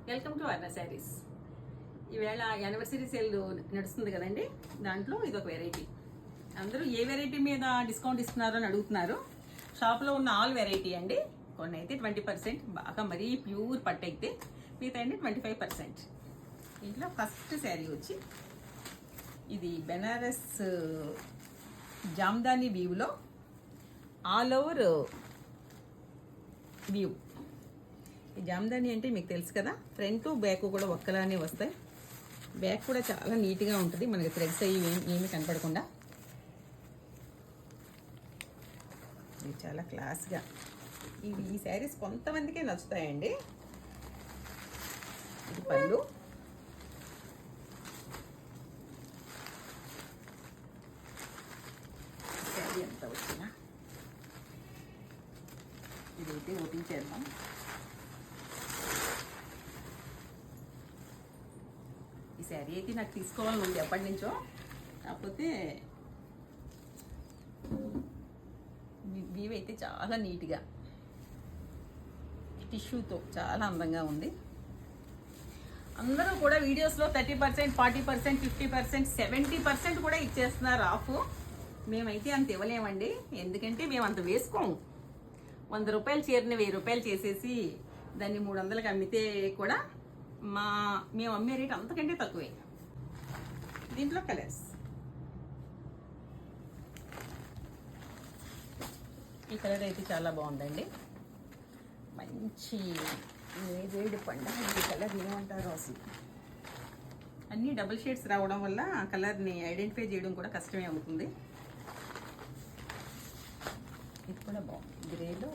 Welcome to అర్ణ saris. ఈవేళ anniversary sale నడుస్తుంది కదండి, దాంట్లో ఇది ఒక వెరైటీ. అందరూ ఏ వెరైటీ మీద డిస్కౌంట్ ఇస్తున్నారు అని అడుగుతున్నారు. షాప్లో ఉన్న ఆల్ వెరైటీ అండి. కొన్ని అయితే 20%, బాగా మరీ ప్యూర్ పట్టు అయితే మిగతా అండి 25%. ఇంట్లో ఫస్ట్ శారీ వచ్చి ఇది బెనారస్ జామ్దాని వీవ్లో ఆల్ ఓవర్ వ్యూ. ఈ జామ్దాని అంటే మీకు తెలుసు కదా, ఫ్రంట్ బ్యాక్ కూడా ఒక్కలానే వస్తాయి. బ్యాక్ కూడా చాలా నీట్గా ఉంటుంది, మనకి థ్రెడ్స్ అయ్యి ఏమి కనపడకుండా. ఇది చాలా క్లాస్గా. ఈ శారీస్ కొంతమందికే నచ్చుతాయండి. ఇది పళ్ళు, శారీ ఎంత వచ్చినా ఇదైతే ఓపెన్ చేద్దాం. ఈ శారీ అయితే నాకు తీసుకోవాలని ఉంది ఎప్పటి నుంచో, కాకపోతే వీవ్ అయితే చాలా నీట్గా టిష్యూతో చాలా అందంగా ఉంది. అందరూ కూడా వీడియోస్లో 30%, 40%, 50%, 70% కూడా ఇచ్చేస్తున్నారు ఆఫ్. మేమైతే అంత ఇవ్వలేమండి, ఎందుకంటే మేము అంత వేసుకోము. 100 రూపాయలు చీరని 1000 రూపాయలు చేసేసి దాన్ని 300కి అమ్మితే కూడా మేము అమ్మే రేట్ అంతకంటే తక్కువే. దీంట్లో కలర్స్, ఈ కలర్ అయితే చాలా బాగుందండి. మంచి వేడి పండు. ఈ కలర్ ఏమంటారో అసలు, అన్నీ డబుల్ షేడ్స్ రావడం వల్ల ఆ కలర్ని ఐడెంటిఫై చేయడం కూడా కష్టమే అవుతుంది. ఇది కూడా బాగుంది, గ్రేలో